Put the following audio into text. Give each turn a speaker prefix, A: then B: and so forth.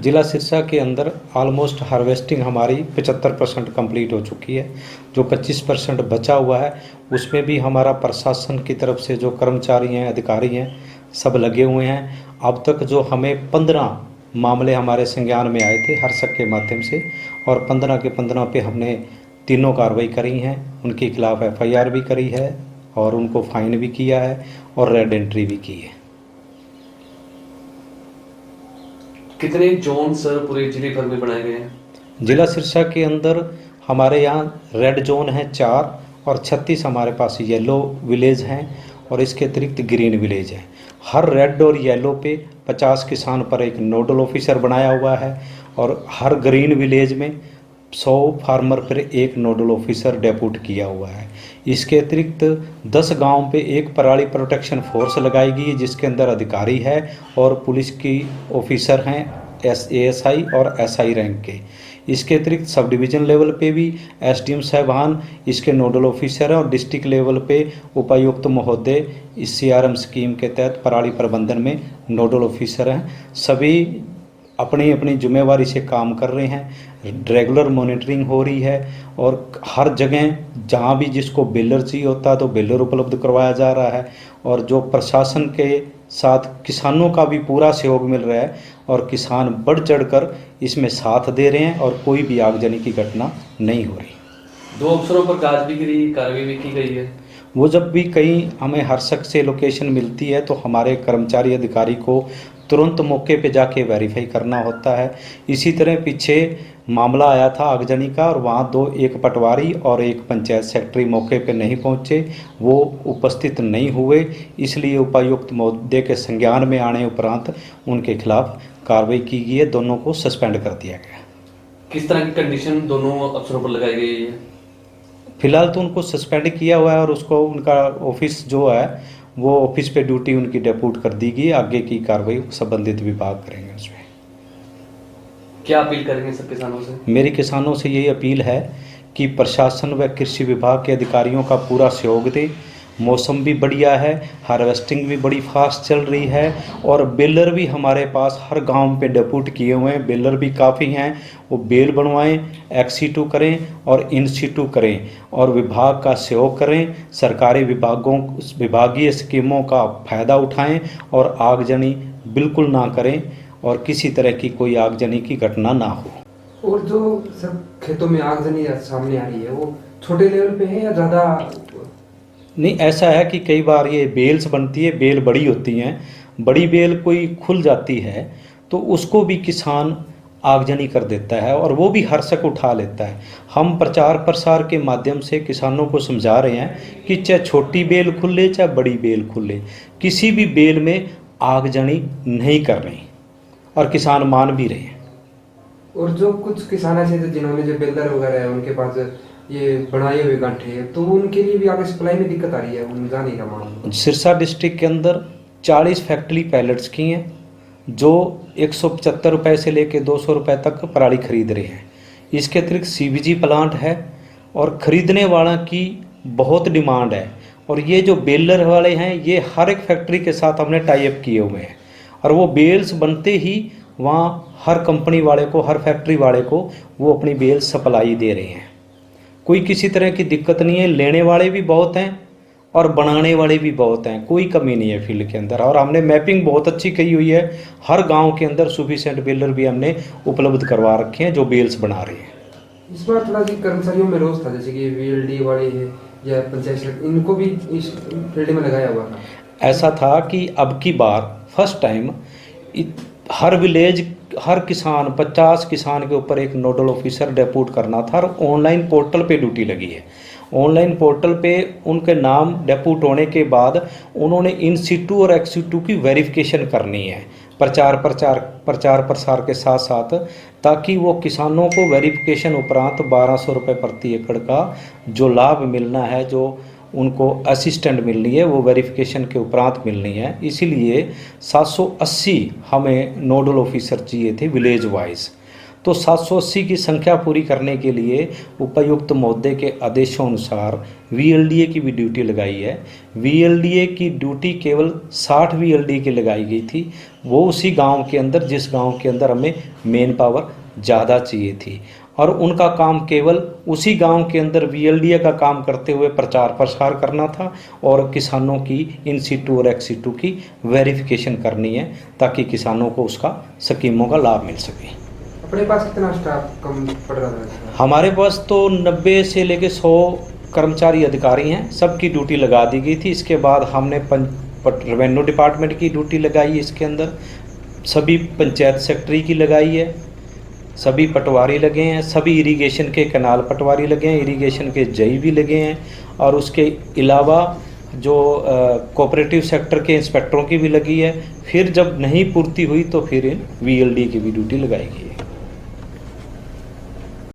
A: जिला सिरसा के अंदर ऑलमोस्ट हार्वेस्टिंग हमारी 75% कंप्लीट हो चुकी है। जो 25% बचा हुआ है उसमें भी हमारा प्रशासन की तरफ से जो कर्मचारी हैं, अधिकारी हैं, सब लगे हुए हैं। अब तक जो हमें 15 मामले हमारे संज्ञान में आए थे हरसक के माध्यम से, और 15 के 15 पे हमने तीनों कार्रवाई करी हैं। उनके खिलाफ FIR भी करी है और उनको फाइन भी किया है और रेड एंट्री भी की है।
B: कितने जोन सर पूरे जिले भर में बनाए गए हैं?
A: जिला सिरसा के अंदर हमारे यहाँ रेड जोन है 4 और 36 हमारे पास येलो विलेज हैं और इसके अतिरिक्त ग्रीन विलेज है। हर रेड और येलो पे 50 किसान पर एक नोडल ऑफिसर बनाया हुआ है और हर ग्रीन विलेज में 100 फार्मर पर एक नोडल ऑफिसर डेप्यूट किया हुआ है। इसके अतिरिक्त 10 गांव पे एक पराली प्रोटेक्शन फोर्स लगाई गई है जिसके अंदर अधिकारी है और पुलिस की ऑफिसर हैं ASI और SI रैंक के। इसके अतिरिक्त सब डिवीज़न लेवल पे भी SDM साहबान इसके नोडल ऑफिसर हैं और डिस्ट्रिक्ट लेवल पे उपायुक्त महोदय इस CRM स्कीम के तहत पराली प्रबंधन में नोडल ऑफिसर हैं। सभी अपनी अपनी जिम्मेवारी से काम कर रहे हैं। रेगुलर मॉनिटरिंग हो रही है और हर जगह जहाँ भी जिसको बेलर चाहिए होता है तो बेलर उपलब्ध करवाया जा रहा है और जो प्रशासन के साथ किसानों का भी पूरा सहयोग मिल रहा है और किसान बढ़ चढ़कर इसमें साथ दे रहे हैं और कोई भी आगजनी की घटना नहीं हो रही।
B: 2 अफसरों पर गाज भी गिरी, कार्रवाई भी की गई है।
A: वो जब भी कहीं हमें हरसक से लोकेशन मिलती है तो हमारे कर्मचारी अधिकारी को तुरंत मौके पे जाके वेरीफाई करना होता है। इसी तरह पीछे मामला आया था आगजनी का और वहाँ एक पटवारी और एक पंचायत सेक्रेटरी मौके पे नहीं पहुँचे, वो उपस्थित नहीं हुए, इसलिए उपायुक्त महोदय के संज्ञान में आने उपरांत उनके खिलाफ कार्रवाई की गई है। दोनों को सस्पेंड कर दिया गया।
B: किस तरह की कंडीशन दोनों अफसरों पर लगाई गई है?
A: फिलहाल तो उनको सस्पेंड किया हुआ है और उसको उनका ऑफिस जो है वो ऑफिस पे ड्यूटी उनकी डेप्यूट कर दी गई। आगे की कार्रवाई संबंधित विभाग करेंगे उसमें।
B: क्या अपील करेंगे सब किसानों से?
A: मेरी किसानों से यही अपील है कि प्रशासन व कृषि विभाग के अधिकारियों का पूरा सहयोग दें। मौसम भी बढ़िया है, हार्वेस्टिंग भी बड़ी फास्ट चल रही है और बेलर भी हमारे पास हर गांव पे डेप्यूट किए हुए हैं। बेलर भी काफ़ी हैं, वो बेल बनवाएं, एक्सीटू करें और इनसीटू करें और विभाग का सहयोग करें। सरकारी विभागीय स्कीमों का फ़ायदा उठाएं और आगजनी बिल्कुल ना करें और किसी तरह की कोई आगजनी की घटना ना हो।
C: और जो सब खेतों में आगजनी सामने आ रही है वो छोटे लेवल पे है या ज़्यादा?
A: नहीं, ऐसा है कि कई बार ये बेल्स बनती है, बेल बड़ी होती हैं, बड़ी बेल कोई खुल जाती है तो उसको भी किसान आगजनी कर देता है और वो भी हरसक उठा लेता है। हम प्रचार प्रसार के माध्यम से किसानों को समझा रहे हैं कि चाहे छोटी बेल खुले चाहे बड़ी बेल खुले, किसी भी बेल में आगजनी नहीं करनी और किसान मान भी रहे हैं।
C: और जो कुछ किसान ऐसे थे जिन्होंने जो बेलर वगैरह है उनके पास ये बनाए हुए गांठे हैं तो उनके लिए भी आगे सप्लाई में दिक्कत आ रही है, उन जाने का मामला।
A: सिरसा डिस्ट्रिक्ट के अंदर 40 फैक्ट्री पैलेट्स की हैं जो 175 रुपये से लेकर 200 रुपये तक पराली खरीद रहे हैं। इसके अतिरिक्त CBG प्लांट है और ख़रीदने वाला की बहुत डिमांड है और ये जो बेलर वाले हैं ये हर एक फैक्ट्री के साथ हमने टाई अप किए हुए हैं और वो बेल्स बनते ही वहाँ हर कंपनी वाले को, हर फैक्ट्री वाले को वो अपनी बेल सप्लाई दे रहे हैं। कोई किसी तरह की दिक्कत नहीं है। लेने वाले भी बहुत हैं और बनाने वाले भी बहुत हैं, कोई कमी नहीं है फील्ड के अंदर। और हमने मैपिंग बहुत अच्छी की हुई है, हर गांव के अंदर सफिशिएंट बेलर भी हमने उपलब्ध करवा रखे हैं जो बेल्स बना रहे हैं।
C: इस बार थोड़ा सी कर्मचारियों में रोष था, जैसे कि VLD वाले हैं या पंचायत, इनको भी इस फील्ड में लगाया हुआ था।
A: ऐसा था कि अब की बार फर्स्ट टाइम हर विलेज, हर किसान, 50 किसान के ऊपर एक नोडल ऑफिसर डेप्यूट करना था और ऑनलाइन पोर्टल पे ड्यूटी लगी है। ऑनलाइन पोर्टल पे उनके नाम डेप्यूट होने के बाद उन्होंने इन सीटू और एक्सीटू की वेरिफिकेशन करनी है प्रचार प्रसार के साथ साथ, ताकि वो किसानों को वेरिफिकेशन उपरांत 1200 रुपये प्रति एकड़ का जो लाभ मिलना है, जो उनको असिस्टेंट मिलनी है, वो वेरिफिकेशन के उपरांत मिलनी है। इसीलिए 780 हमें नोडल ऑफिसर चाहिए थे विलेज वाइज। तो 780 की संख्या पूरी करने के लिए उपायुक्त महोदय के आदेशों अनुसार वीएलडीए की भी ड्यूटी लगाई है। वीएलडीए की ड्यूटी केवल 60 वीएलडीए की लगाई गई थी, वो उसी गांव के अंदर जिस गांव के अंदर हमें मेन पावर ज़्यादा चाहिए थी, और उनका काम केवल उसी गांव के अंदर वीएलडीए का काम करते हुए प्रचार प्रसार करना था और किसानों की इन सीटू और एक्स सीटू की वेरिफिकेशन करनी है, ताकि किसानों को उसका स्कीमों का लाभ मिल सके।
C: अपने पास कितना स्टाफ कम पड़ रहा था?
A: हमारे पास तो 90 से लेके 100 कर्मचारी अधिकारी हैं, सबकी ड्यूटी लगा दी गई थी। इसके बाद हमने रेवेन्यू डिपार्टमेंट की ड्यूटी लगाई है, इसके अंदर सभी पंचायत सेक्रेटरी की लगाई है, सभी पटवारी लगे हैं, सभी इरिगेशन के कैनाल पटवारी लगे हैं, इरिगेशन के जई भी लगे हैं, और उसके अलावा जो कोऑपरेटिव सेक्टर के इंस्पेक्टरों की भी लगी है। फिर जब नहीं पूर्ति हुई तो फिर वीएलडी की भी ड्यूटी लगाई गई है।